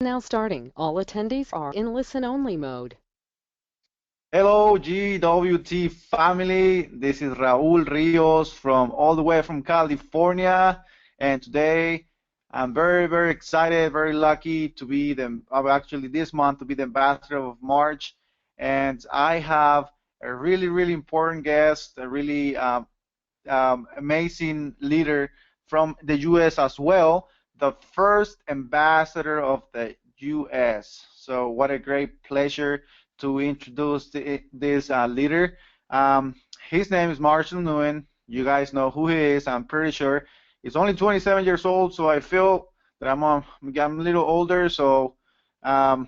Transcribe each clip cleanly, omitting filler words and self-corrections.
Now starting. All attendees are in listen-only mode. Hello, GWT family. This is Raul Rios from all the way from California. And today I'm very, very excited, very lucky to be actually this month to be the ambassador of March. And I have a really, really important guest, a really amazing leader from the US as well, the first ambassador of the US. So, what a great pleasure to introduce this leader. Um, his name is Marshall Nguyen. You guys know who he is, I'm pretty sure. He's only 27 years old, so I feel that I'm a little older. So, um,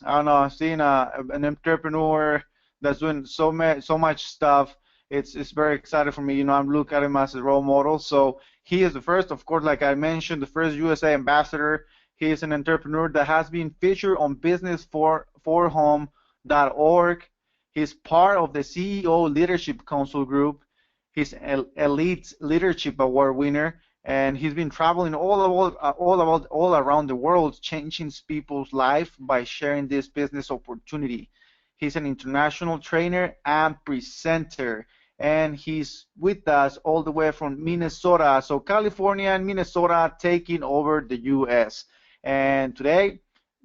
I don't know, seeing an entrepreneur that's doing so much stuff, it's very exciting for me. I'm looking at him as a role model. So he is the first, of course, like I mentioned, the first USA ambassador. He is an entrepreneur that has been featured on business4home.org. He's part of the CEO Leadership Council Group. He's an Elite Leadership Award winner, and he's been traveling all around the world, changing people's life by sharing this business opportunity. He's an international trainer and presenter, and he's with us all the way from Minnesota. So California and Minnesota taking over the U.S. And today,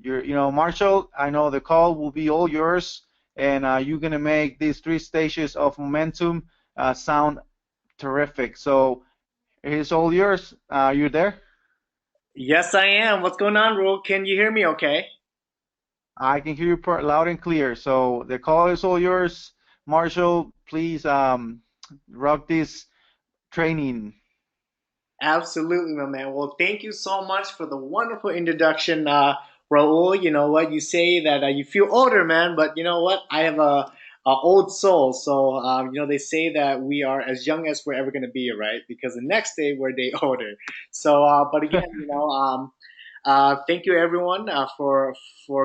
Marshall, I know the call will be all yours, and you're gonna make these three stages of momentum sound terrific. So it's all yours. You there? Yes, I am. What's going on, Rule? Can you hear me okay? I can hear you loud and clear. So the call is all yours, Marshall. Please rock this training. Absolutely, my man. Well, thank you so much for the wonderful introduction, Raul. You know what? You say that you feel older, man, but you know what? I have a old soul. So, they say that we are as young as we're ever going to be, right? Because the next day we're a day older. So, but again, thank you everyone for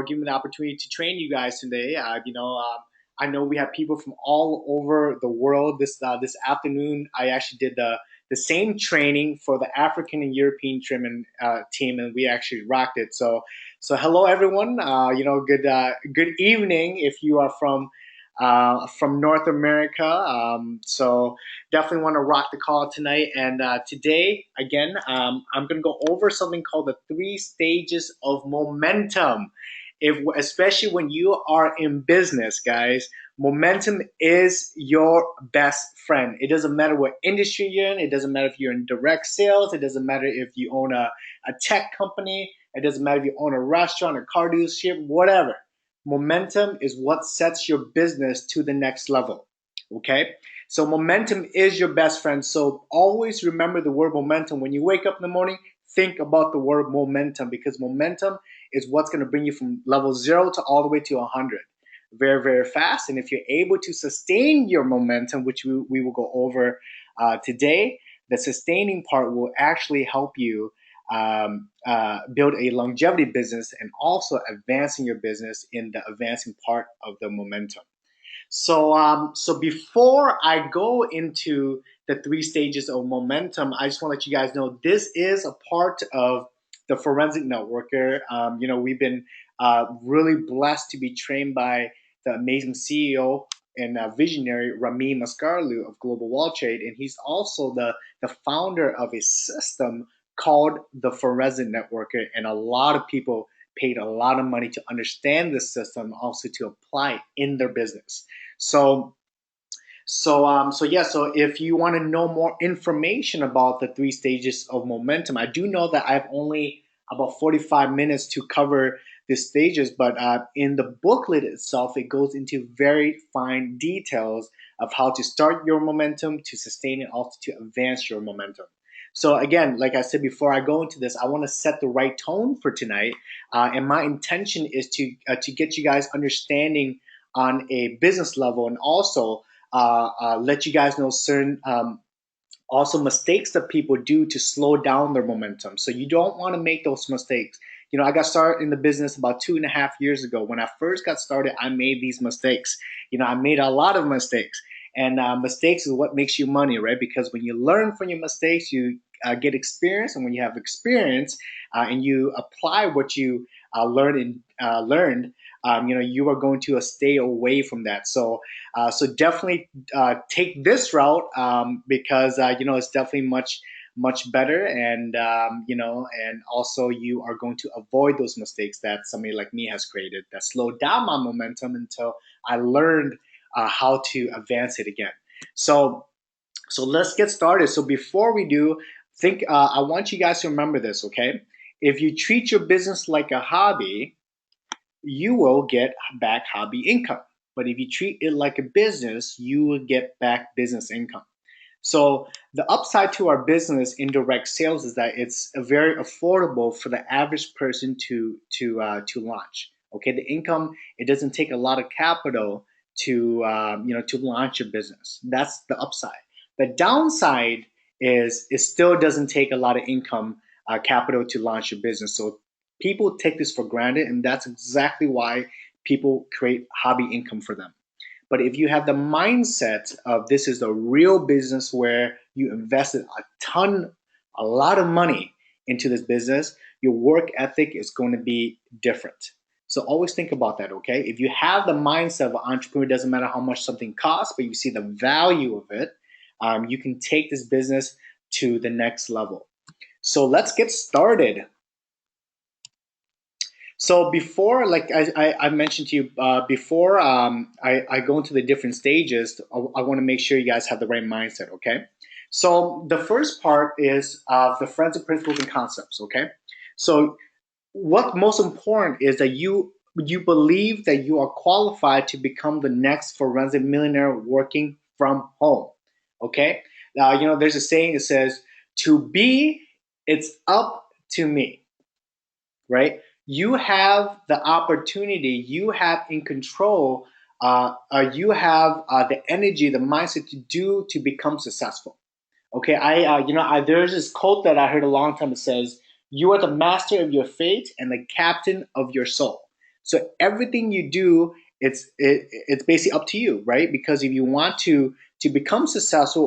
giving me the opportunity to train you guys today. I know we have people from all over the world. This afternoon, I actually did the same training for the African and European team, and we actually rocked it. So hello everyone. Good evening if you are from North America. So definitely want to rock the call tonight. And today, again, I'm going to go over something called the three stages of momentum. Especially when you are in business, guys, momentum is your best friend. It doesn't matter what industry you're in. It doesn't matter if you're in direct sales. It doesn't matter if you own a tech company. It doesn't matter if you own a restaurant, a car dealership, whatever. Momentum is what sets your business to the next level. Okay? So momentum is your best friend. So always remember the word momentum. When you wake up in the morning, think about the word momentum, because momentum is what's going to bring you from level 0 to all the way to 100 very, very fast. And if you're able to sustain your momentum, which we will go over today, the sustaining part will actually help you build a longevity business and also advancing your business in the advancing part of the momentum. So before I go into the three stages of momentum, I just want to let you guys know this is a part of the Forensic Networker. We've been really blessed to be trained by the amazing CEO and visionary Ramin Mascarlu of Global Wall Trade, and he's also the founder of a system called the Forensic Networker, and a lot of people paid a lot of money to understand this system, also to apply it in their business. So if you want to know more information about the three stages of momentum, I do know that I have only about 45 minutes to cover the stages, but in the booklet itself, it goes into very fine details of how to start your momentum, to sustain it, also to advance your momentum. So again, like I said before I go into this, I want to set the right tone for tonight, and my intention is to get you guys understanding on a business level, and also let you guys know certain also mistakes that people do to slow down their momentum. So you don't want to make those mistakes. I got started in the business about 2.5 years ago. When I first got started, I made these mistakes. I made a lot of mistakes. And mistakes is what makes you money, right? Because when you learn from your mistakes, you get experience. And when you have experience and you apply what you learned, you are going to stay away from that. So definitely take this route, because it's definitely much better, and and also you are going to avoid those mistakes that somebody like me has created that slowed down my momentum until I learned how to advance it again. So so let's get started. So before we do, I want you guys to remember this, okay? If you treat your business like a hobby, you will get back hobby income. But if you treat it like a business, you will get back business income. So the upside to our business in direct sales is that it's very affordable for the average person to launch. Okay, the income, it doesn't take a lot of capital to launch a business. That's the upside. The downside is it still doesn't take a lot of income capital to launch a business. So people take this for granted, and that's exactly why people create hobby income for them. But if you have the mindset of this is a real business where you invested a lot of money into this business, your work ethic is going to be different. So always think about that, okay? If you have the mindset of an entrepreneur, it doesn't matter how much something costs, but you see the value of it, you can take this business to the next level. So let's get started. So before, like I mentioned to you before, I go into the different stages. I want to make sure you guys have the right mindset. Okay. So the first part is the forensic principles and concepts. Okay. So what most important is that you believe that you are qualified to become the next forensic millionaire working from home. Okay. There's a saying that says, "To be, it's up to me." Right? You have the opportunity, you have in control, you have the energy, the mindset to become successful. Okay, there's this quote that I heard a long time that says, "You are the master of your fate and the captain of your soul." So everything you do, it's basically up to you, right? Because if you want to become successful,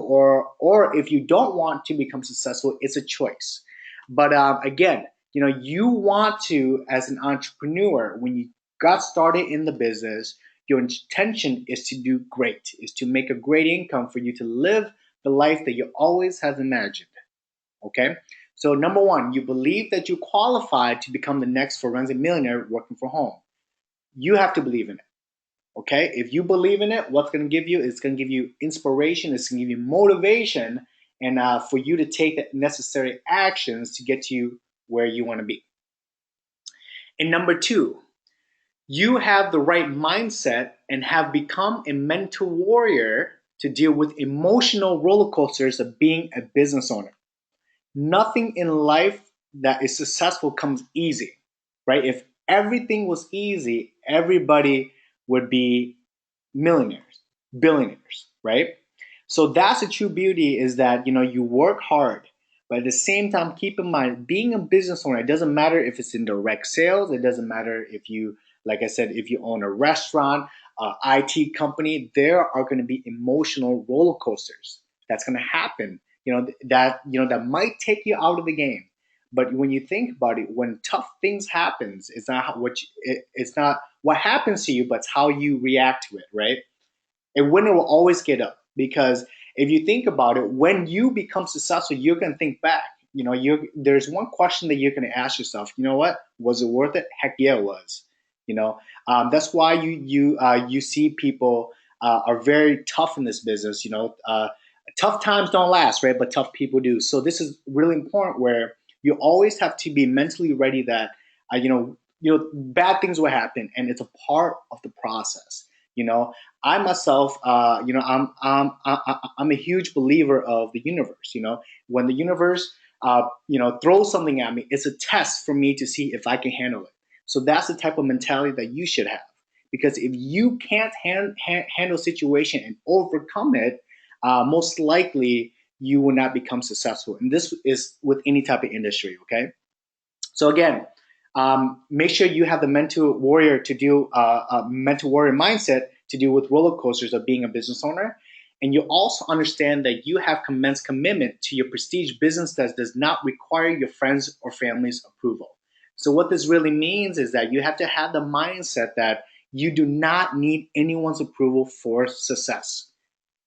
or if you don't want to become successful, it's a choice. But again, you want to, as an entrepreneur, when you got started in the business, your intention is to do great, is to make a great income for you to live the life that you always have imagined. Okay? So, number one, you believe that you're qualified to become the next forensic millionaire working from home. You have to believe in it. Okay? If you believe in it, what's going to give you? It's going to give you inspiration, it's going to give you motivation, and for you to take the necessary actions to get you where you want to be. And number two, you have the right mindset and have become a mental warrior to deal with emotional roller coasters of being a business owner. Nothing in life that is successful comes easy, right? If everything was easy, everybody would be millionaires, billionaires, right? So that's the true beauty, is that you work hard, but at the same time, keep in mind, being a business owner, it doesn't matter if it's in direct sales, it doesn't matter if you, like I said, if you own a restaurant, IT company, there are going to be emotional roller coasters. That's going to happen. That might take you out of the game. But when you think about it, when tough things happens, it's not what happens to you, but it's how you react to it, right? A winner will always get up, because if you think about it, when you become successful, you're going to think back. There's one question that you're going to ask yourself. You know what? Was it worth it? Heck yeah, it was. That's why you see people are very tough in this business. Tough times don't last, right? But tough people do. So this is really important, where you always have to be mentally ready that bad things will happen, and it's a part of the process. I myself, I'm a huge believer of the universe. When the universe, throws something at me, it's a test for me to see if I can handle it. So that's the type of mentality that you should have, because if you can't handle situation and overcome it, most likely you will not become successful. And this is with any type of industry. Okay. So again, make sure you have the mental warrior mindset to deal with roller coasters of being a business owner. And you also understand that you have commenced commitment to your prestige business that does not require your friends or family's approval. So what this really means is that you have to have the mindset that you do not need anyone's approval for success.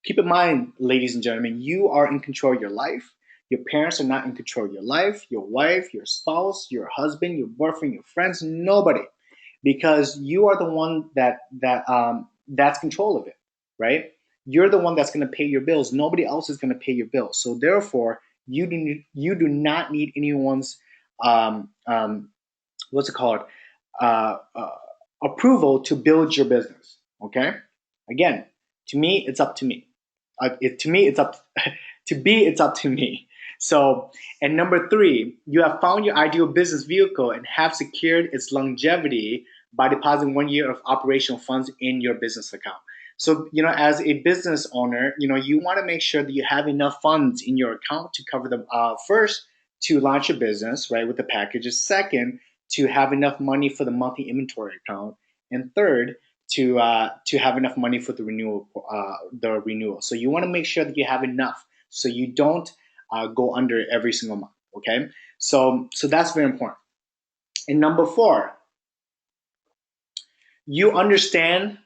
Keep in mind, ladies and gentlemen, you are in control of your life. Your parents are not in control of your life, your wife, your spouse, your husband, your boyfriend, your friends, nobody, because you are the one that's control of it, right? You're the one that's going to pay your bills. Nobody else is going to pay your bills. So therefore, you do not need anyone's what's it called uh, uh, approval to build your business. Okay, again, to me, it's up to me. To me, it's up to be. It's up to me. So, and number three, you have found your ideal business vehicle and have secured its longevity by depositing 1 year of operational funds in your business account. So, as a business owner, you want to make sure that you have enough funds in your account to cover them first to launch a business, right, with the packages. Second, to have enough money for the monthly inventory account, and third, to have enough money for the renewal. So you want to make sure that you have enough, so you don't go under every single month. Okay, so that's very important. And number four, you understand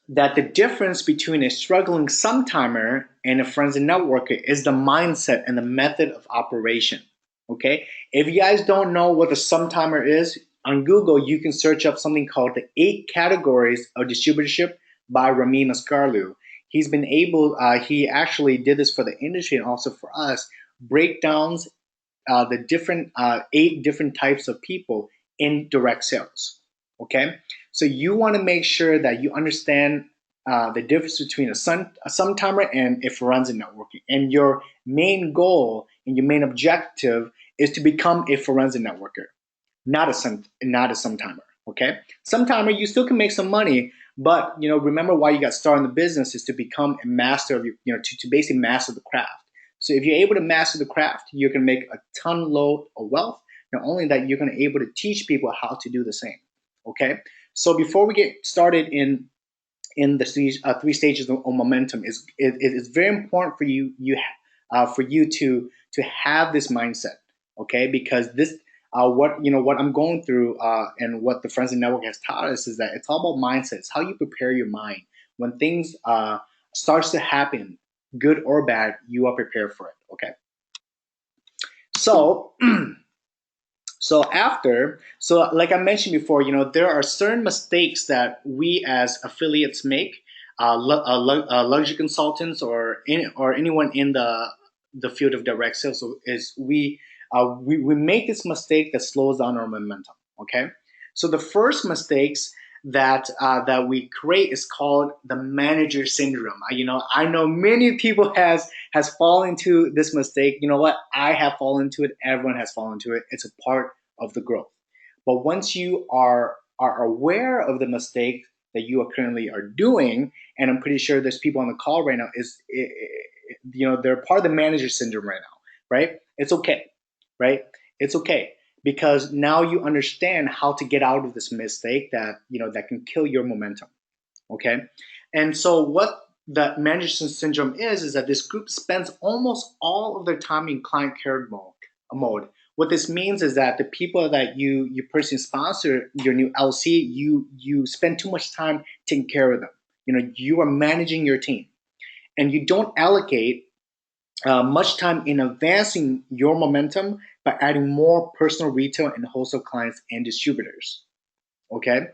that the difference between a struggling sometimer and a friends and networker is the mindset and the method of operation. Okay, if you guys don't know what the sometimer is, on Google you can search up something called the 8 categories of distributorship by Ramin Askarlu. He actually did this for the industry and also for us, breakdowns the different 8 different types of people in direct sales. Okay, so you want to make sure that you understand the difference between a sometimer and a forensic networking, and your main goal and your main objective is to become a forensic networker, not a sometimer. Okay, sometimer you still can make some money, but remember why you got started in the business is to become a master of your, to basically master the craft. So if you're able to master the craft, you can make a ton load of wealth. Not only that, you're going to be able to teach people how to do the same. Okay. So before we get started in the three stages of momentum, it is very important for you to have this mindset. Okay, because this what I'm going through and what the Friends and Network has taught us is that it's all about mindset. It's how you prepare your mind when things starts to happen, good or bad. You are prepared for it. Okay, so so like I mentioned before, there are certain mistakes that we as affiliates make, luxury consultants or anyone in the field of direct sales. So is we make this mistake that slows down our momentum. Okay, so the first mistakes that we create is called the manager syndrome. I know many people has fallen into this mistake. You know what? I have fallen into it. Everyone has fallen into it. It's a part of the growth. But once you are aware of the mistake that you are currently are doing, and I'm pretty sure there's people on the call right now they're part of the manager syndrome right now, right? It's okay, right? It's okay, because now you understand how to get out of this mistake that can kill your momentum. Okay, and so what the manager syndrome is that this group spends almost all of their time in client care mode. What this means is that the people that you personally sponsor, your new LC, you spend too much time taking care of them. You are managing your team, and you don't allocate much time in advancing your momentum by adding more personal retail and wholesale clients and distributors. Okay,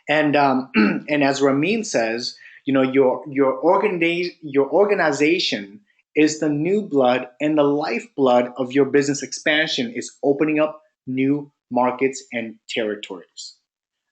and and as Ramin says, your organization is the new blood, and the lifeblood of your business expansion is opening up new markets and territories.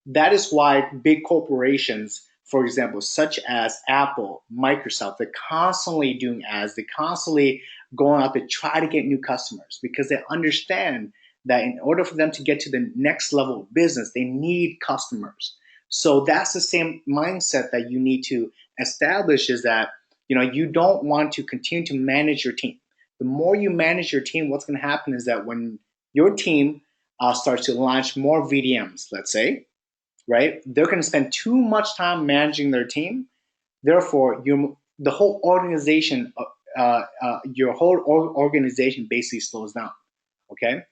That is why big corporations, for example, such as Apple, Microsoft, they're constantly doing ads. They're constantly going out to try to get new customers, because they understand that in order for them to get to the next level of business, they need customers. So that's the same mindset that you need to establish, is that you don't want to continue to manage your team. The more you manage your team, what's going to happen is that when your team starts to launch more VDMs, let's say, right? They're going to spend too much time managing their team. Therefore, the whole organization, your whole organization basically slows down. Okay.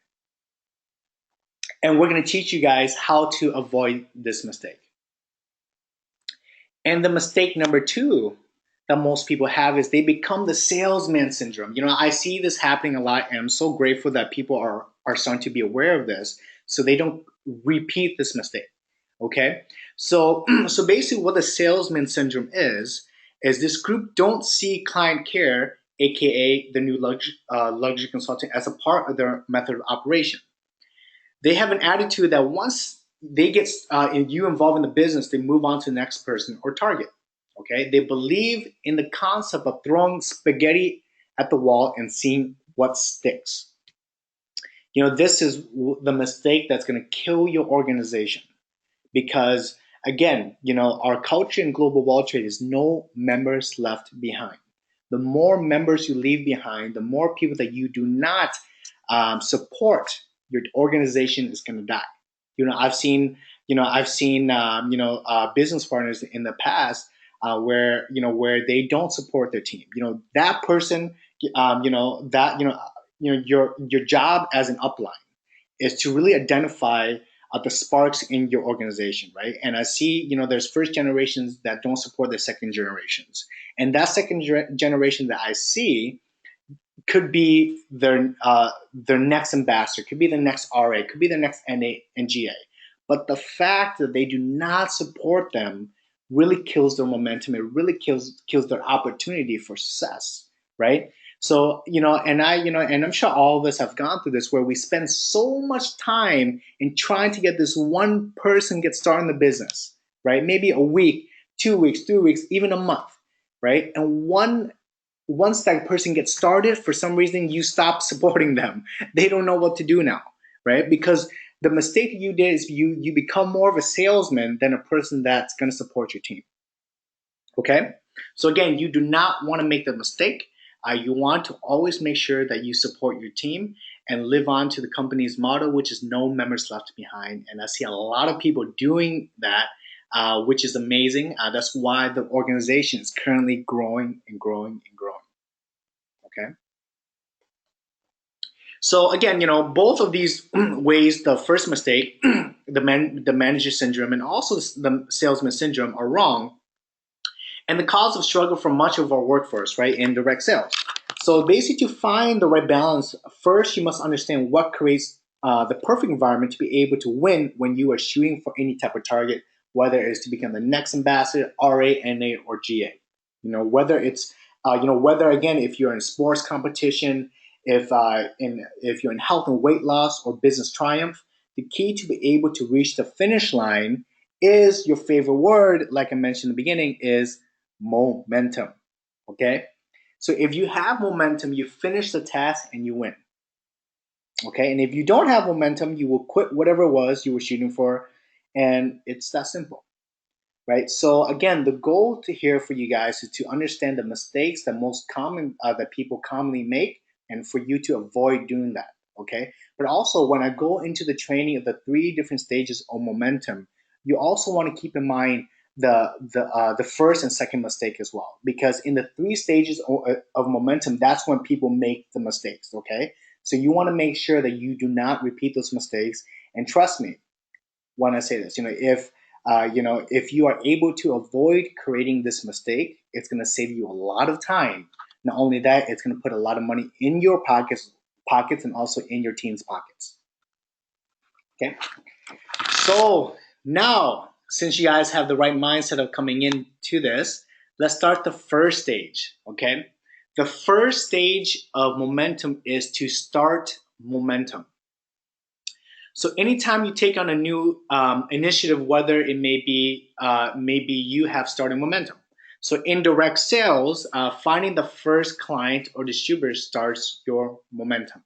And we're going to teach you guys how to avoid this mistake. And the mistake number two that most people have is they become the salesman syndrome. I see this happening a lot, and I'm so grateful that people are starting to be aware of this so they don't repeat this mistake. Okay? So so basically what the salesman syndrome is this group don't see client care, aka the new luxury consulting, as a part of their method of operation. They have an attitude that once they get you involved in the business, they move on to the next person or target. Okay, they believe in the concept of throwing spaghetti at the wall and seeing what sticks. This is the mistake that's going to kill your organization because, again, our culture in global wall trade is no members left behind. The more members you leave behind, the more people that you do not support, your organization is going to die. I've seen business partners in the past where they don't support their team. That person, your job as an upline is to really identify the sparks in your organization, right? And I see, there's first generations that don't support the second generations, and that second generation that I see could be their next ambassador, could be the next RA, could be the next NA and GA. But the fact that they do not support them really kills their momentum. It really kills their opportunity for success, right? So, and I'm sure all of us have gone through this where we spend so much time in trying to get this one person get started in the business, right? Maybe a week, 2 weeks, 3 weeks, even a month, right? And once that person gets started, for some reason you stop supporting them. They don't know what to do now, right? Because the mistake you did is you become more of a salesman than a person that's going to support your team. Okay? So again, you do not want to make the mistake. You want to always make sure that you support your team and live on to the company's motto, which is no members left behind. And I see a lot of people doing that, which is amazing. That's why the organization is currently growing and growing and growing. Okay. So again, both of these ways, the first mistake, the manager syndrome, and also the salesman syndrome, are wrong, and the cause of struggle for much of our workforce, right, in direct sales. So basically, to find the right balance, first you must understand what creates the perfect environment to be able to win when you are shooting for any type of target, whether it's to become the next ambassador, RA, NA, or GA. Whether it's whether again, if you're in sports competition, if you're in health and weight loss or business triumph, the key to be able to reach the finish line is your favorite word, like I mentioned in the beginning, is momentum. Okay? So if you have momentum, you finish the task and you win. Okay? And if you don't have momentum, you will quit whatever it was you were shooting for, and it's that simple. Right? So again, the goal to here for you guys is to understand the mistakes that people commonly make, and for you to avoid doing that. Okay? But also, when I go into the training of the 3 different stages of momentum, you also want to keep in mind the first and second mistake as well, because in the 3 stages of momentum, that's when people make the mistakes. Okay? So you want to make sure that you do not repeat those mistakes. And trust me when I say this, if you are able to avoid creating this mistake, it's going to save you a lot of time. Not only that, it's going to put a lot of money in your pockets and also in your team's pockets. Okay. So now, since you guys have the right mindset of coming into this, let's start the first stage. Okay. The first stage of momentum is to start momentum. So anytime you take on a new initiative, whether it may be maybe you have started momentum. So in direct sales, finding the first client or distributor starts your momentum.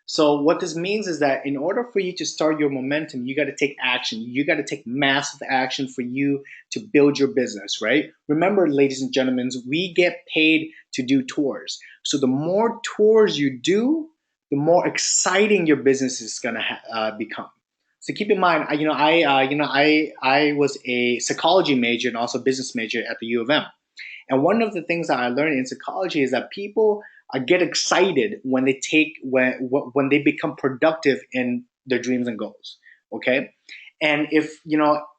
So what this means is that in order for you to start your momentum, you got to take action. You got to take massive action for you to build your business, right? Remember, ladies and gentlemen, we get paid to do tours. So the more tours you do, the more exciting your business is going to become. So keep in mind, I was a psychology major and also business major at the U of M. And one of the things that I learned in psychology is that people get excited when they become productive in their dreams and goals. Okay. And if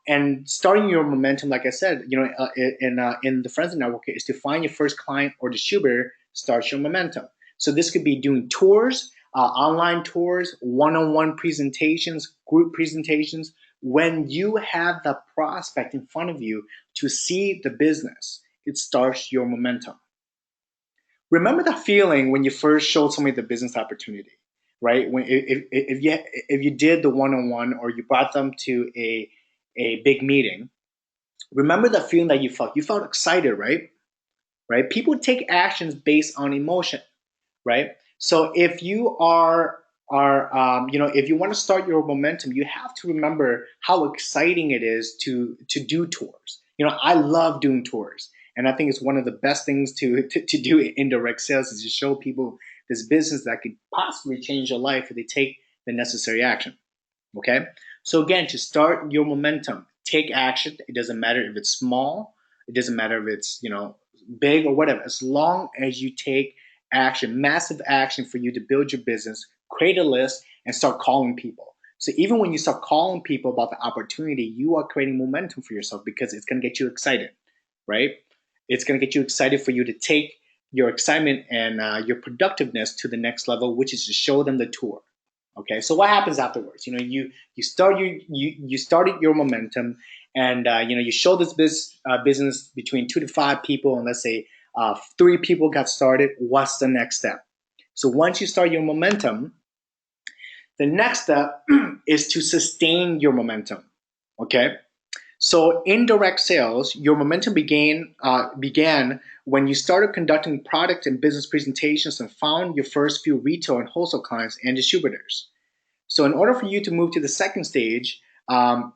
and starting your momentum, like I said, in the Friends Network, is to find your first client or distributor. Start your momentum. So this could be doing tours, online tours, one-on-one presentations, group presentations. When you have the prospect in front of you to see the business, it starts your momentum. Remember that feeling when you first showed somebody the business opportunity, right? When if you did the one-on-one, or you brought them to a big meeting, remember that feeling that you felt. You felt excited, right? Right? People take actions based on emotion, right? So if you if you want to start your momentum, you have to remember how exciting it is to do tours. I love doing tours, and I think it's one of the best things to do in direct sales, is to show people this business that could possibly change your life if they take the necessary action. Okay. So again, to start your momentum, take action. It doesn't matter if it's small. It doesn't matter if it's, big or whatever. As long as you take action, massive action for you to build your business, create a list and start calling people. So even when you start calling people about the opportunity, you are creating momentum for yourself, because it's going to get you excited, right? It's going to get you excited for you to take your excitement and your productiveness to the next level, which is to show them the tour. Okay, so what happens afterwards? You started your momentum, and you show this business between 2 to 5 people, and let's say 3 people got started. What's the next step? So once you start your momentum, the next step is to sustain your momentum. Okay, so in direct sales, your momentum began when you started conducting product and business presentations and found your first few retail and wholesale clients and distributors. So in order for you to move to the second stage,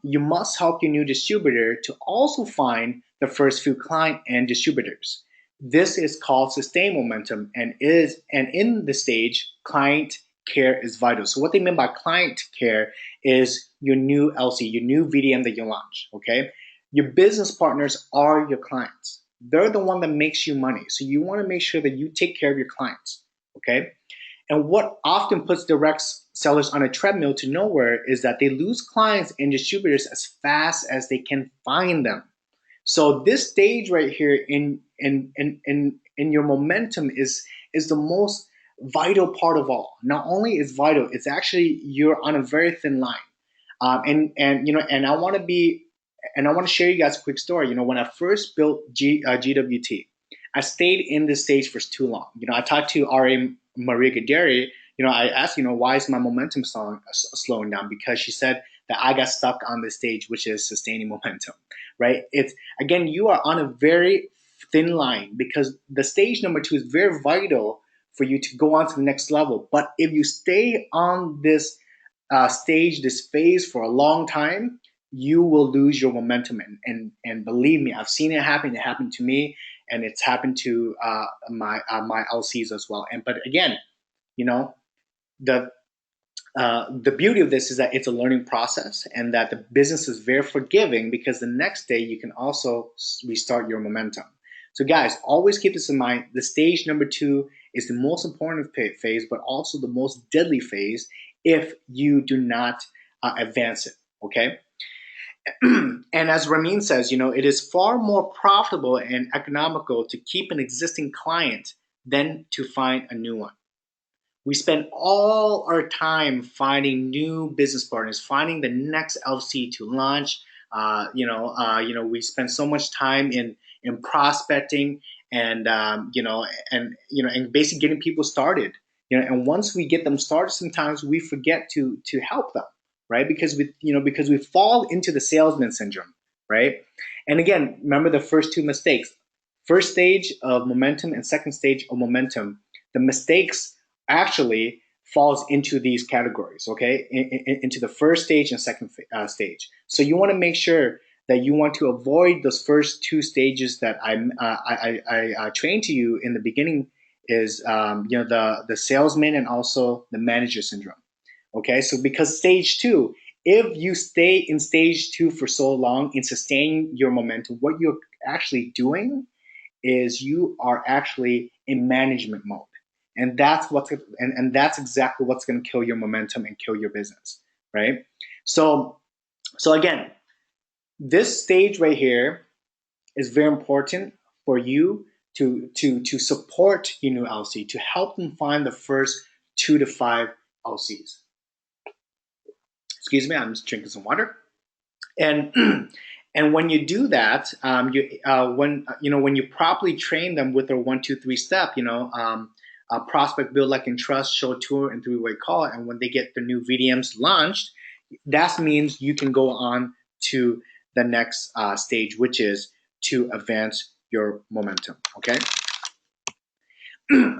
you must help your new distributor to also find the first few client and distributors. This is called sustain momentum, and in the stage, client care is vital. So what they mean by client care is your new LC, your new VDM that you launch. Okay, your business partners are your clients. They're the one that makes you money. So you want to make sure that you take care of your clients. Okay. And what often puts direct sellers on a treadmill to nowhere is that they lose clients and distributors as fast as they can find them. So this stage right here in your momentum is the most vital part of all. Not only is vital, it's actually you're on a very thin line. And I want to share you guys a quick story. When I first built GWT, I stayed in this stage for too long. I talked to RA Maria Gaderi. I asked, why is my momentum slowing down? Because she said that I got stuck on this stage, which is sustaining momentum, right? It's, again, you are on a very thin line, because the stage number 2 is very vital for you to go on to the next level. But if you stay on this stage, this phase for a long time, you will lose your momentum. And believe me, I've seen it happen. It happened to me, and it's happened to my LCs as well. But again, the the beauty of this is that it's a learning process, and that the business is very forgiving, because the next day you can also restart your momentum. So guys, always keep this in mind. The stage number 2 is the most important phase, but also the most deadly phase if you do not advance it. Okay. And as Ramin says, it is far more profitable and economical to keep an existing client than to find a new one. We spend all our time finding new business partners, finding the next LC to launch. We spend so much time in prospecting and and basically getting people started. And once we get them started, sometimes we forget to help them, right? Because we fall into the salesman syndrome, right? And again, remember the first 2 mistakes: first stage of momentum and second stage of momentum. The mistakes actually falls into these categories, okay? Into the first stage and second stage. So you want to make sure that you want to avoid those first 2 stages that I trained to you in the beginning, is the salesman and also the manager syndrome. Okay, so because stage 2, if you stay in stage 2 for so long in sustaining your momentum, what you're actually doing is you are actually in management mode. And that's exactly what's going to kill your momentum and kill your business, right? So, so again, this stage right here is very important for you to support your new LC, to help them find the first 2 to 5 LCs. Excuse me, I'm just drinking some water. And and when you do that, when you properly train them with their 1, 2, 3 step, prospect, build, like, and trust, show, tour, and three-way call, and when they get the new VDMs launched, that means you can go on to the next stage, which is to advance your momentum. Okay.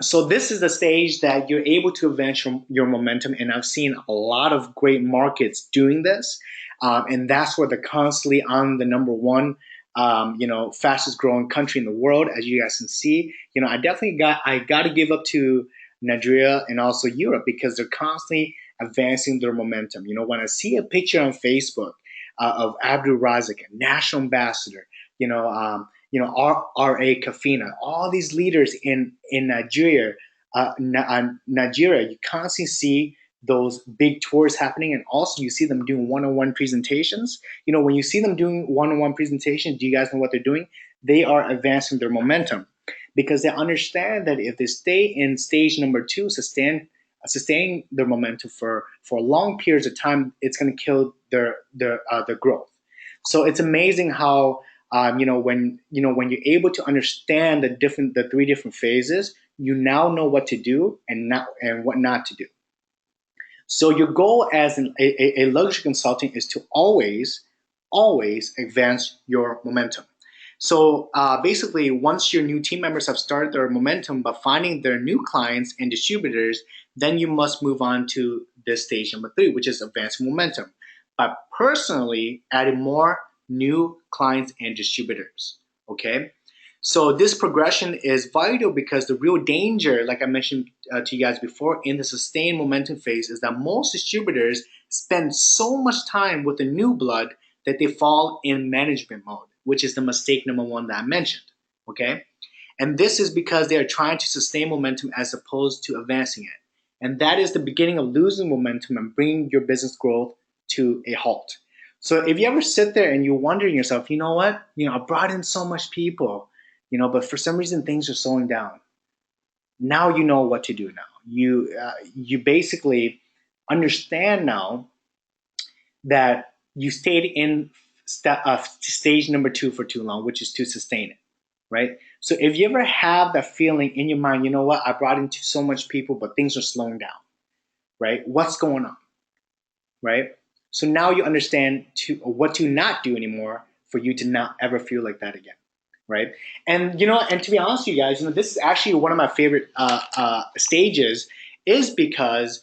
So this is the stage that you're able to advance your momentum, and I've seen a lot of great markets doing this, and that's where they're constantly on the number one, fastest growing country in the world, as you guys can see. I got to give up to Nigeria and also Europe because they're constantly advancing their momentum. When I see a picture on Facebook of Abdul Razak, a national ambassador, R.A. Kafina, all these leaders in Nigeria, Nigeria, you constantly see those big tours happening, and also you see them doing one-on-one presentations. When you see them doing one-on-one presentations, do you guys know what they're doing? They are advancing their momentum because they understand that if they stay in stage number 2, sustain their momentum for long periods of time, it's going to kill their growth. So it's amazing how when you're able to understand the 3 different phases, you now know what to do and what not to do. So your goal as a luxury consultant is to always advance your momentum. So basically, once your new team members have started their momentum by finding their new clients and distributors, then you must move on to this stage number 3, which is advancing momentum, by personally adding more new clients and distributors. Okay. So this progression is vital because the real danger, like I mentioned to you guys before, in the sustained momentum phase is that most distributors spend so much time with the new blood that they fall in management mode, which is the mistake number 1 that I mentioned. Okay. And this is because they are trying to sustain momentum as opposed to advancing it. And that is the beginning of losing momentum and bringing your business growth to a halt. So if you ever sit there and you're wondering yourself, you know what, I brought in so much people, but for some reason things are slowing down. Now you know what to do. Now you basically understand now that you stayed in stage number 2 for too long, which is to sustain it, right? So if you ever have that feeling in your mind, you know what, I brought in so much people, but things are slowing down, right? What's going on, right? So now you understand what to not do anymore for you to not ever feel like that again. Right. And to be honest with you guys, this is actually one of my favorite stages, is because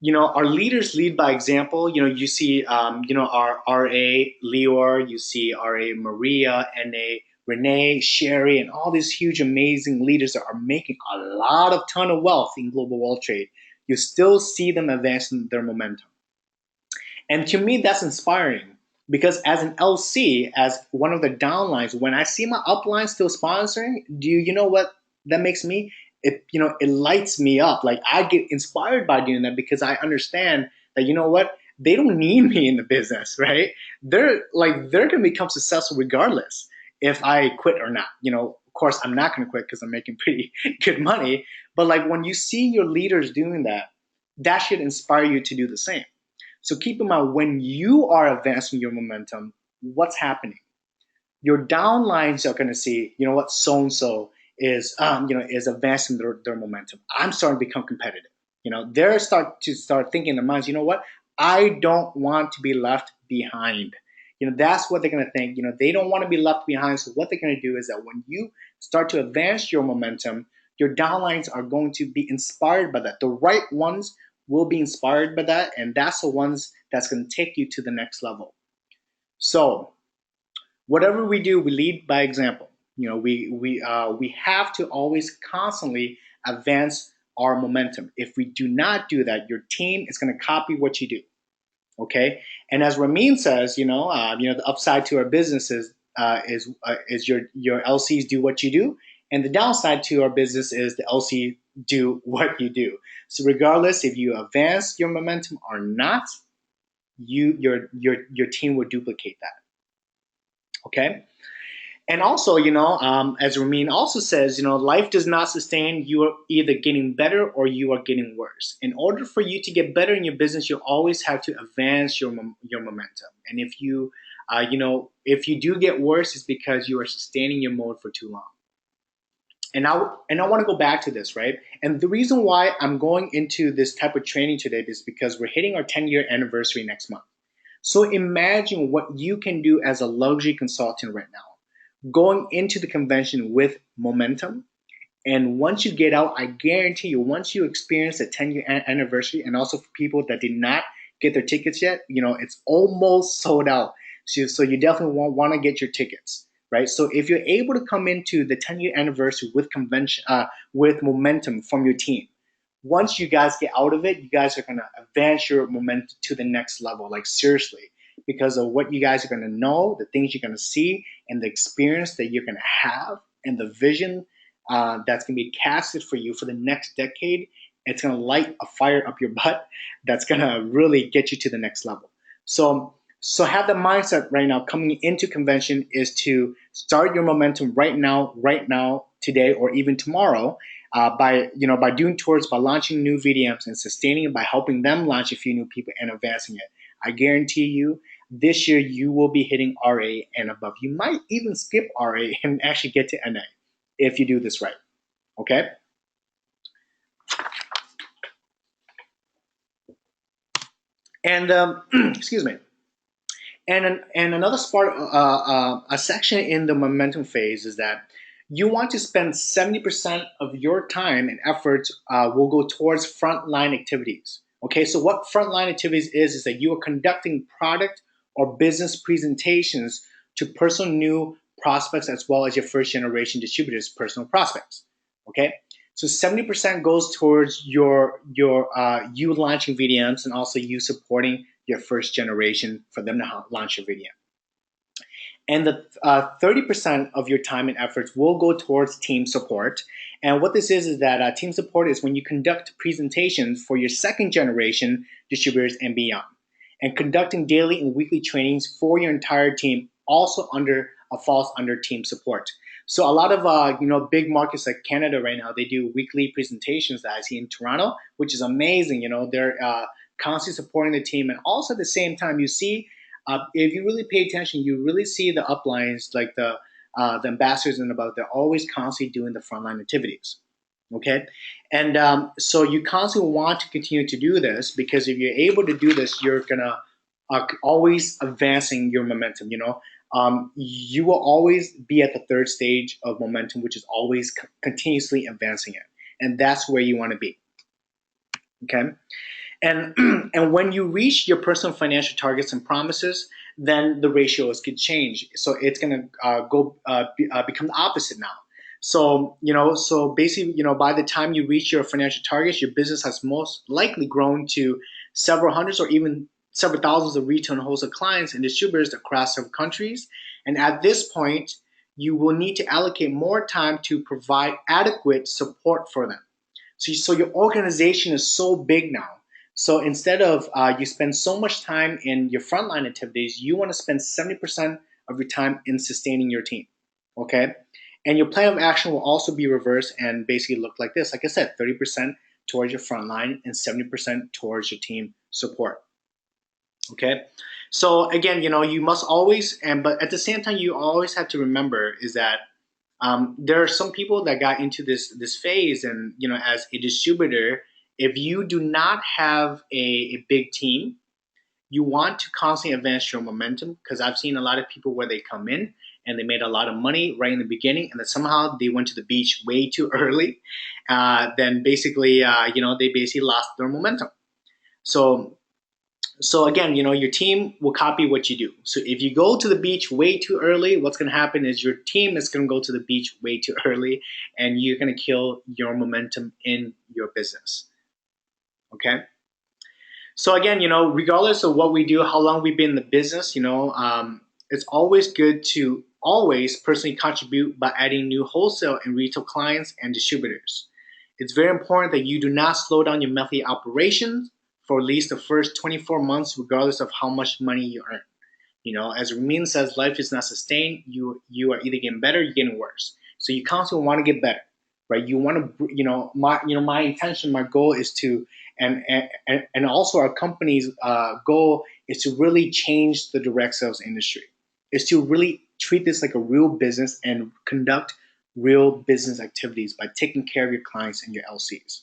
our leaders lead by example. You see our RA Leor, you see RA Maria, NA Renee, Sherry, and all these huge amazing leaders that are making a ton of wealth in global wealth trade. You still see them advancing their momentum. And to me, that's inspiring because as an LC, as one of the downlines, when I see my upline still sponsoring, you know what that makes me? It lights me up. Like, I get inspired by doing that because I understand that, you know what? They don't need me in the business, right? They're going to become successful regardless if I quit or not. Of course, I'm not going to quit because I'm making pretty good money. But like, when you see your leaders doing that, that should inspire you to do the same. So keep in mind, when you are advancing your momentum, what's happening? Your downlines are going to see, you know what, so and so is advancing their momentum. I'm starting to become competitive. They're start thinking in their minds, you know what, I don't want to be left behind. That's what they're going to think. They don't want to be left behind. So what they're going to do is that when you start to advance your momentum, your downlines are going to be inspired by that. The right ones will be inspired by that, and that's the ones that's going to take you to the next level. So whatever we do, we lead by example. We have to always constantly advance our momentum. If we do not do that, your team is going to copy what you do. Okay, and as Ramin says, the upside to our businesses is your LCs do what you do, and the downside to our business is the LC do what you do. So regardless if you advance your momentum or not, your team will duplicate that. Okay. And also, as Ramin also says, life does not sustain. You are either getting better or you are getting worse. In order for you to get better in your business, you always have to advance your momentum. And if you do get worse, it's because you are sustaining your mode for too long. And I want to go back to this, right? And the reason why I'm going into this type of training today is because we're hitting our 10-year anniversary next month. So imagine what you can do as a luxury consultant right now, going into the convention with momentum. And once you get out, I guarantee you, once you experience the 10-year anniversary, and also for people that did not get their tickets yet, it's almost sold out. So you definitely want to get your tickets, right? So if you're able to come into the 10-year anniversary with momentum from your team, once you guys get out of it, you guys are going to advance your momentum to the next level, like seriously, because of what you guys are going to know, the things you're going to see, and the experience that you're going to have, and the vision that's going to be casted for you for the next decade. It's going to light a fire up your butt that's going to really get you to the next level. So have the mindset right now coming into convention is to start your momentum right now, today, or even tomorrow, by doing tours, by launching new VDMs and sustaining it by helping them launch a few new people and advancing it. I guarantee you, this year you will be hitting RA and above. You might even skip RA and actually get to NA if you do this right. Okay? And excuse me. And another part, a section in the momentum phase is that you want to spend 70% of your time and efforts will go towards frontline activities. Okay, so what frontline activities is that you are conducting product or business presentations to personal new prospects as well as your first generation distributors, personal prospects. Okay, so 70% goes towards your you launching VDMs and also you supporting your first generation for them to launch a VDM. And the 30% of your time and efforts will go towards team support. And what this is that team support is when you conduct presentations for your second generation distributors and beyond, and conducting daily and weekly trainings for your entire team also falls under team support. So a lot of big markets like Canada right now, they do weekly presentations that I see in Toronto, which is amazing. They're constantly supporting the team, and also at the same time, you see, if you really pay attention, you really see the uplines like the ambassadors and above. They're always constantly doing the frontline activities. Okay, and so you constantly want to continue to do this, because if you're able to do this, you're gonna always advancing your momentum. You will always be at the third stage of momentum, which is always continuously advancing it, and that's where you want to be. Okay. And and when you reach your personal financial targets and promises, then the ratios could change. So it's going to become the opposite now. So basically, by the time you reach your financial targets, your business has most likely grown to several hundreds or even several thousands of retail and wholesale clients and distributors across several countries. And at this point, you will need to allocate more time to provide adequate support for them. So your organization is so big now. So instead of you spend so much time in your frontline activities, you want to spend 70% of your time in sustaining your team. Okay? And your plan of action will also be reversed and basically look like this. Like I said, 30% towards your frontline and 70% towards your team support. Okay? So again, you must always, but at the same time, you always have to remember is that there are some people that got into this phase, and as a distributor, if you do not have a big team, you want to constantly advance your momentum, because I've seen a lot of people where they come in and they made a lot of money right in the beginning, and then somehow they went to the beach way too early. Then basically, they basically lost their momentum. So again, your team will copy what you do. So if you go to the beach way too early, what's going to happen is your team is going to go to the beach way too early, and you're going to kill your momentum in your business. Okay. So again, regardless of what we do, how long we've been in the business, it's always good to always personally contribute by adding new wholesale and retail clients and distributors. It's very important that you do not slow down your monthly operations for at least the first 24 months, regardless of how much money you earn. As Ramin says, life is not sustained. You are either getting better, or you're getting worse. So you constantly want to get better, right? You want to, my intention, my goal is to, and also our company's goal is to really change the direct sales industry. Is to really treat this like a real business and conduct real business activities by taking care of your clients and your LCs.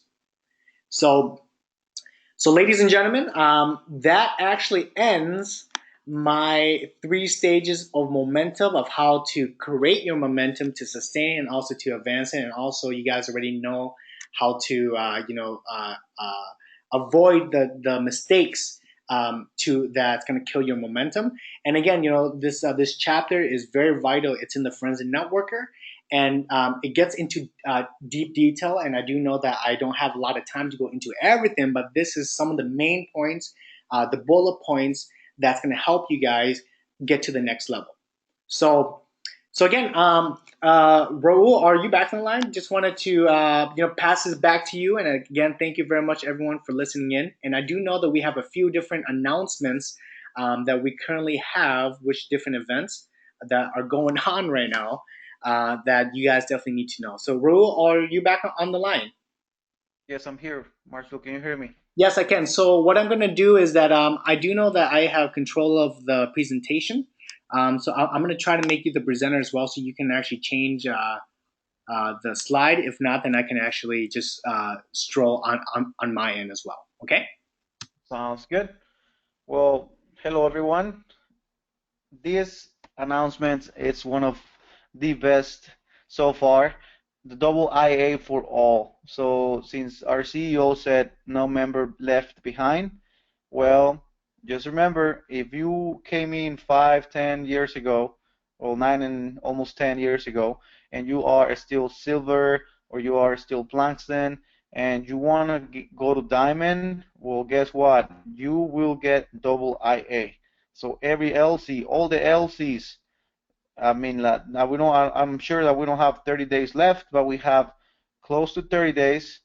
So ladies and gentlemen, that actually ends my 3 stages of momentum, of how to create your momentum to sustain and also to advance it. And also, you guys already know how to, avoid the mistakes that's going to kill your momentum. And again, this chapter is very vital. It's in the Forensic Networker, and it gets into deep detail. And I do know that I don't have a lot of time to go into everything, but this is some of the main points, the bullet points that's going to help you guys get to the next level. So again, Raul, are you back on the line? Just wanted to pass this back to you. And again, thank you very much, everyone, for listening in. And I do know that we have a few different announcements that we currently have, which different events that are going on right now that you guys definitely need to know. So, Raul, are you back on the line? Yes, I'm here. Marshall, can you hear me? Yes, I can. So what I'm going to do is that I do know that I have control of the presentation. So I'm going to try to make you the presenter as well, so you can actually change the slide. If not, then I can actually just stroll on my end as well. Okay? Sounds good. Well, hello everyone. This announcement is one of the best so far. The double IA for all. So since our CEO said no member left behind, well, just remember, if you came in 5, 10 years ago, or 9 and almost 10 years ago, and you are still silver or you are still plankton, and you want to go to diamond, well, guess what? You will get double IA. So every LC, all the LCs, I mean, now we don't. I'm sure that we don't have 30 days left, but we have close to 30 days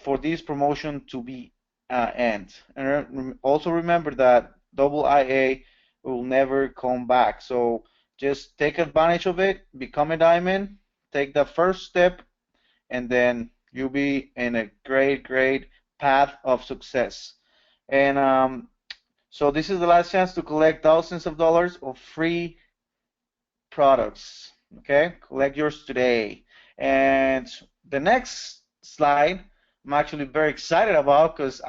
for this promotion to be end. And also remember that double IA will never come back. So just take advantage of it, become a diamond, take the first step, and then you'll be in a great, great path of success. And so this is the last chance to collect thousands of dollars of free products. Okay, collect yours today. And the next slide, I'm actually very excited about because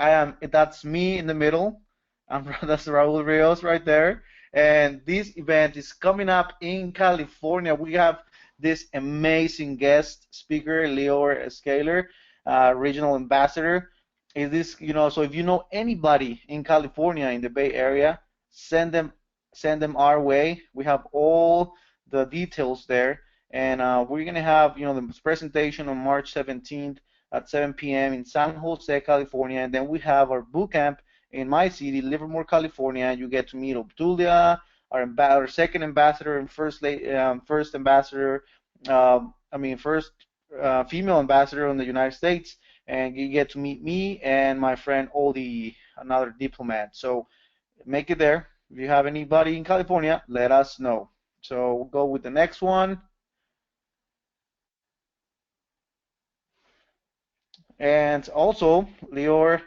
that's me in the middle. That's Raul Rios right there. And this event is coming up in California. We have this amazing guest speaker, Leor Scaler, regional ambassador. Is this, so if you know anybody in California in the Bay Area, send them our way. We have all the details there, and we're gonna have the presentation on March 17th at 7 p.m. in San Jose, California, and then we have our boot camp in my city, Livermore, California. You get to meet Obtulia, our second ambassador and first ambassador, first female ambassador in the United States, and you get to meet me and my friend Oldie, another diplomat. So make it there. If you have anybody in California, let us know. So we'll go with the next one. And also, Leor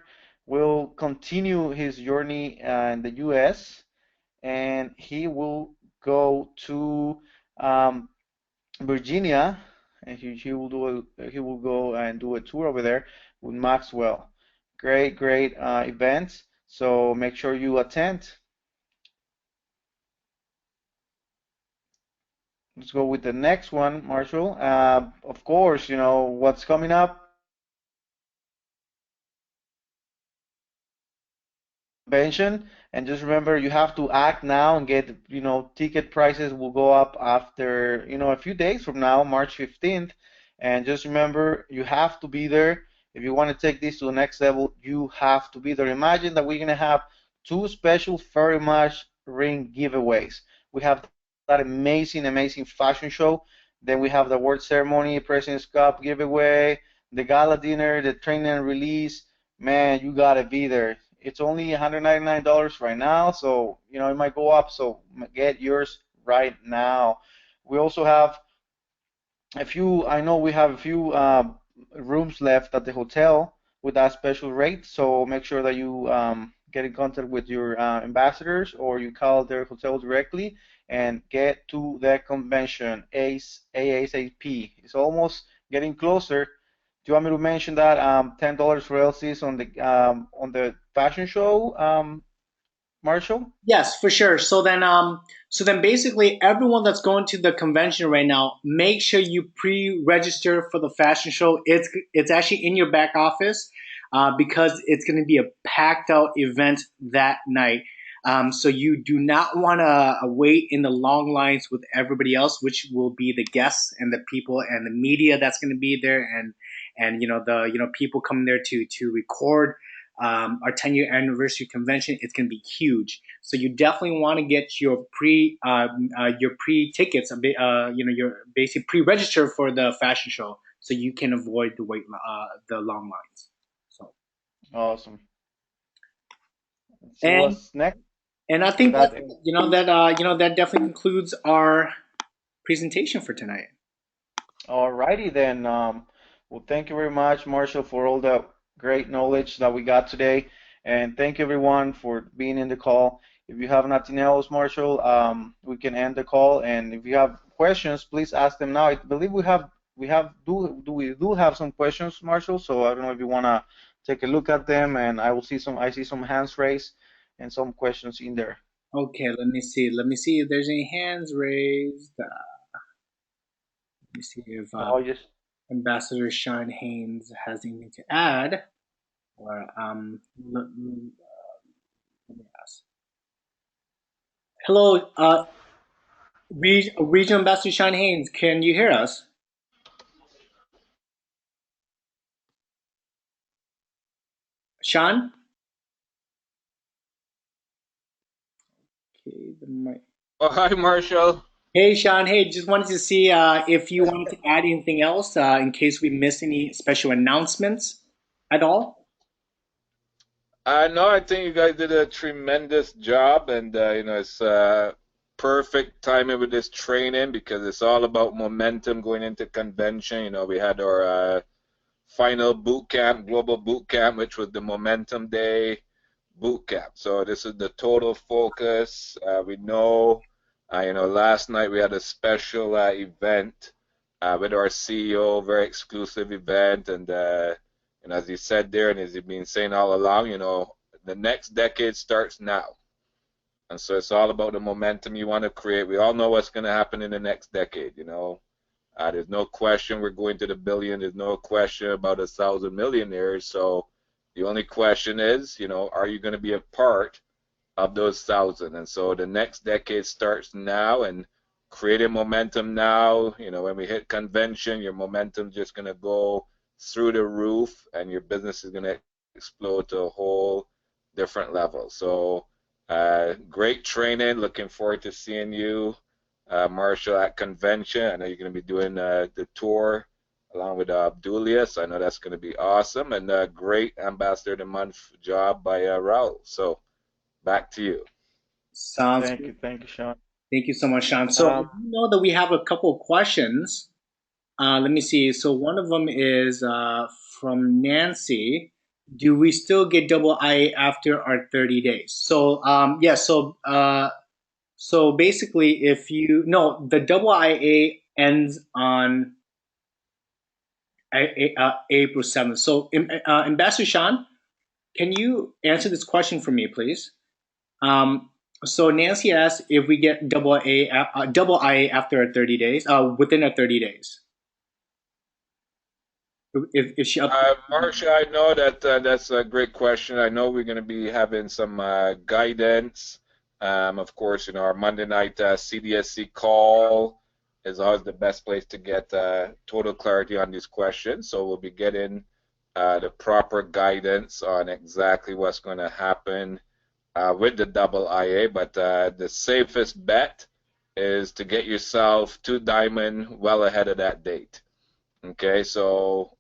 will continue his journey in the U.S. and he will go to Virginia, and he will go and do a tour over there with Maxwell. Great, great event. So make sure you attend. Let's go with the next one, Marshall. Of course, what's coming up. Convention, and just remember you have to act now and get, ticket prices will go up after, a few days from now, March 15th. And just remember, you have to be there. If you want to take this to the next level, you have to be there. Imagine that we're going to have 2 special Furry Match ring giveaways. We have that amazing, amazing fashion show. Then we have the award ceremony, President's Cup giveaway, the gala dinner, the training and release. Man, you got to be there. It's only $199 right now, so it might go up. So get yours right now. We also have a few. I know we have a few rooms left at the hotel with that special rate. So make sure that you get in contact with your ambassadors, or you call their hotel directly and get to the convention ASAP. It's almost getting closer. Do you want me to mention that $10 royalties on the fashion show, Marshall? Yes, for sure. So then basically everyone that's going to the convention right now, make sure you pre-register for the fashion show. It's actually in your back office, because it's going to be a packed out event that night. So you do not want to wait in the long lines with everybody else, which will be the guests and the people and the media that's going to be there, and the people coming there to record our 10-year anniversary convention. It's going to be huge. So you definitely want to get your pre tickets, your basic pre register for the fashion show, so you can avoid the long lines. So Awesome. Let's see and what's next. and I With think that that, that definitely concludes our presentation for tonight. alrighty then. Well, thank you very much, Marshall, for all the great knowledge that we got today, and thank you everyone for being in the call. If you have nothing else, Marshall, we can end the call. And if you have questions, please ask them now. I believe we do have some questions, Marshall. So I don't know if you wanna take a look at them, and I see some hands raised and some questions in there. Okay, let me see. Let me see if there's any hands raised. Let me see if Oh, yes. Ambassador Sean Haynes has anything to add. Or let me ask. Hello, Regional Ambassador Sean Haynes. Can you hear us? Sean? Okay, the mic. Oh, hi, Marshall. Hey, Sean. Hey, just wanted to see if you wanted to add anything else in case we missed any special announcements at all. No, I think you guys did a tremendous job, and it's perfect timing with this training because it's all about momentum going into convention. We had our final boot camp, global boot camp, which was the Momentum Day boot camp. So this is the total focus. We know, last night we had a special event with our CEO, very exclusive event, and as he said there, and as he's been saying all along, the next decade starts now. And so it's all about the momentum you want to create. We all know what's going to happen in the next decade. There's no question we're going to the billion. There's no question about 1,000 millionaires. So the only question is, are you going to be a part of those 1,000? And so the next decade starts now, and creating momentum now. When we hit convention, your momentum's just going to go through the roof, and your business is going to explode to a whole different level. So great training. Looking forward to seeing you, Marshall, at convention. I know you're going to be doing the tour along with Abdulia, so I know that's going to be awesome. And great Ambassador of the Month job by Raul. So back to you. Sounds good. Thank you, Sean. Thank you so much, Sean. So I Um, know that we have a couple of questions. Let me see. So one of them is from Nancy. Do we still get double IA after our 30 days? So yeah. So basically, if you no, the double IA ends on April 7th. So Ambassador Sean, can you answer this question for me, please? Um, so Nancy asked if we get double IA after our 30 days, within our 30 days. If she up. Marcia, I know that that's a great question. I know we're going to be having some guidance. Of course, our Monday night CDSC call is always the best place to get total clarity on these questions. So we'll be getting the proper guidance on exactly what's going to happen with the double IA. But the safest bet is to get yourself to Diamond well ahead of that date. Okay, so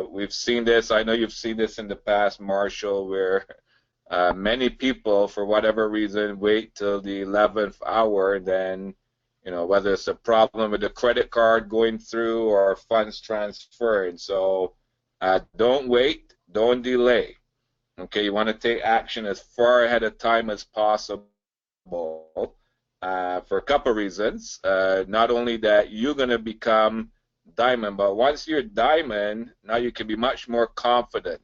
we've seen this. I know you've seen this in the past, Marshall, where Many people, for whatever reason, wait till the 11th hour, then, whether it's a problem with the credit card going through or funds transferred. So don't wait, don't delay. Okay, you want to take action as far ahead of time as possible for a couple of reasons. Not only that you're going to become diamond, but once you're diamond, now you can be much more confident.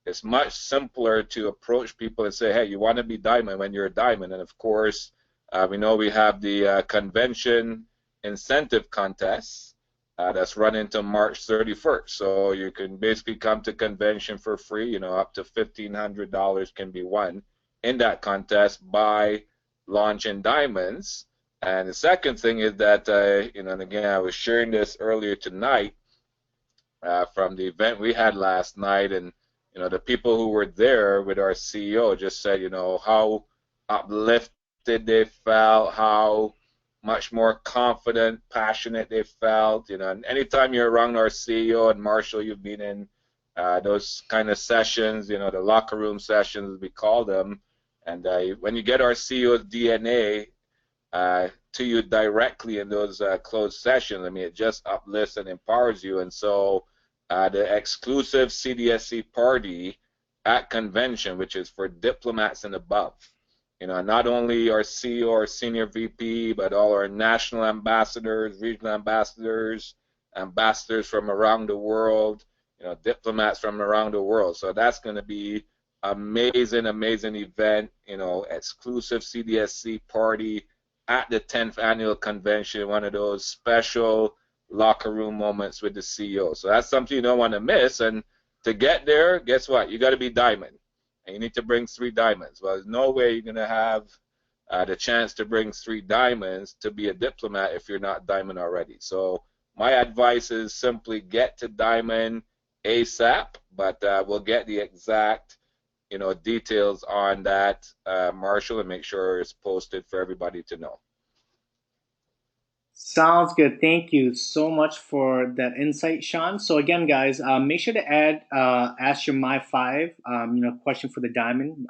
It's much simpler to approach people and say, hey, you want to be diamond when you're a diamond. And of course, we know we have the convention incentive contest that's running until March 31st. So you can basically come to convention for free. Up to $1,500 can be won in that contest by launching diamonds. And the second thing is that, and again, I was sharing this earlier tonight from the event we had last night, and the people who were there with our CEO just said, how uplifted they felt, how much more confident, passionate they felt. And anytime you're around our CEO and Marshall, you've been in those kind of sessions, the locker room sessions, we call them. And when you get our CEO's DNA to you directly in those closed sessions, it just uplifts and empowers you. And so the exclusive CDSC party at convention, which is for diplomats and above, not only our CEO or senior VP, but all our national ambassadors, regional ambassadors, ambassadors from around the world, diplomats from around the world. So that's going to be amazing, amazing event, exclusive CDSC party at the 10th annual convention, one of those special locker room moments with the CEO. So that's something you don't want to miss. And to get there, guess what? You got to be diamond. And you need to bring 3 diamonds. Well, there's no way you're going to have the chance to bring 3 diamonds to be a diplomat if you're not diamond already. So my advice is simply get to diamond ASAP, but we'll get the exact details on that, Marshall, and make sure it's posted for everybody to know. Sounds good. Thank you so much for that insight, Sean. So again, guys, make sure to ask your My 5, question for the diamond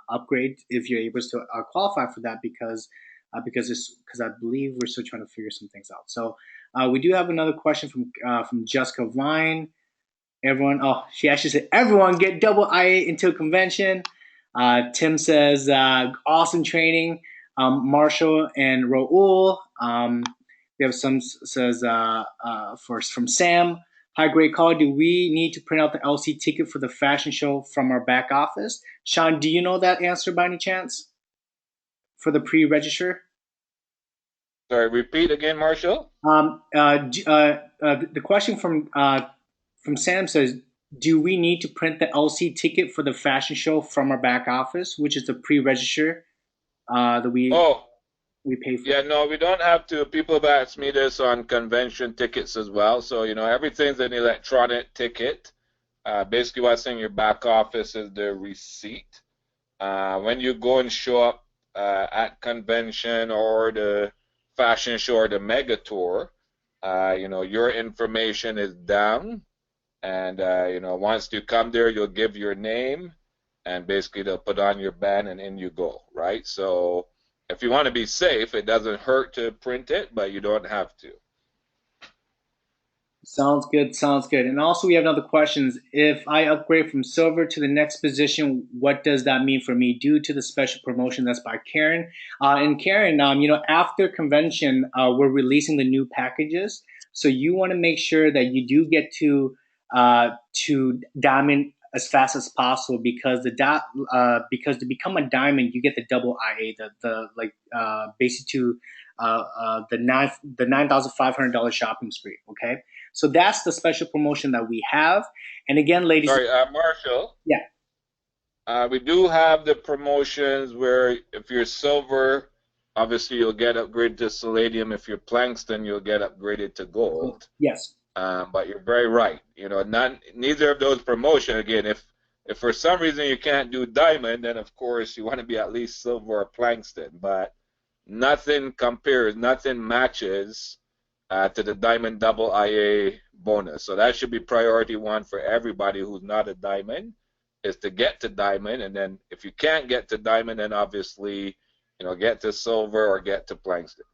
upgrade if you're able to qualify for that because I believe we're still trying to figure some things out. So we do have another question from Jessica Vine. She actually said, everyone get double IA until convention. Tim says, awesome training. Marshall and Raul. We have some says from Sam. Hi, great call. Do we need to print out the LC ticket for the fashion show from our back office? Sean, do you know that answer by any chance for the pre-register? Sorry, repeat again, Marshall. The question from Sam says, do we need to print the LC ticket for the fashion show from our back office, which is the pre-register that we pay for? Yeah, no, we don't have to. People have asked me this on convention tickets as well. So, everything's an electronic ticket. Basically, what's in your back office is the receipt. When you go and show up at convention or the fashion show or the mega tour, your information is down. And, once you come there, you'll give your name, and basically they'll put on your band, and in you go, right? So if you want to be safe, it doesn't hurt to print it, but you don't have to. Sounds good. And also we have another question. If I upgrade from silver to the next position, what does that mean for me due to the special promotion? That's by Karen. And Karen, after convention, we're releasing the new packages. So you want to make sure that you do get to diamond as fast as possible because because to become a diamond you get the double IA, basically to the $9,500 shopping spree. Okay, so that's the special promotion that we have. And again, ladies. Sorry, Marshall. Yeah. We do have the promotions where if you're silver, obviously you'll get upgraded to Palladium. If you're Plankston, you'll get upgraded to gold. Yes. But you're very right. Neither of those promotions. Again, if for some reason you can't do diamond, then of course you want to be at least silver or Plankston. But nothing compares, nothing matches to the diamond double IA bonus. So that should be priority 1 for everybody who's not a diamond. is to get to diamond, and then if you can't get to diamond, then obviously, get to silver or get to plank stick.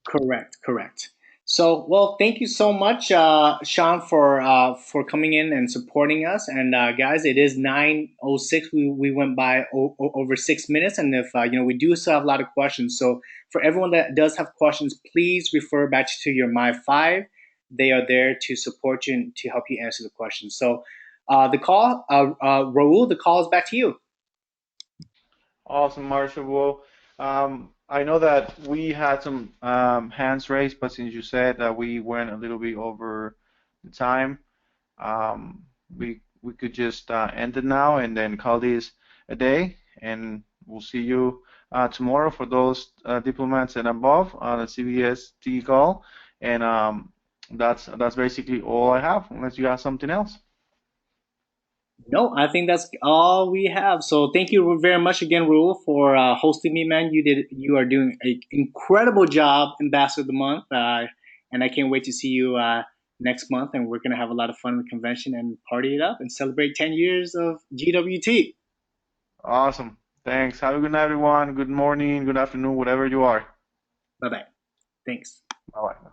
Correct, correct. So, well, thank you so much, Sean, for coming in and supporting us. And guys, it is 9:06. We went by over 6 minutes, and if we do still have a lot of questions. So, for everyone that does have questions, please refer back to your My5. They are there to support you and to help you answer the questions. So, Raul, the call is back to you. Awesome, Marshall. Well, I know that we had some hands raised, but since you said that we went a little bit over the time, we could just end it now and then call this a day, and we'll see you tomorrow for those diplomats and above on the CBS T call, and that's basically all I have, unless you have something else. No, I think that's all we have. So thank you very much again, Rule, for hosting me, man. You are doing an incredible job, Ambassador of the Month, and I can't wait to see you next month. And we're gonna have a lot of fun with the convention and party it up and celebrate 10 years of GWT. Awesome. Thanks. Have a good night, everyone. Good morning, good afternoon, whatever you are. Bye bye. Thanks. Bye bye.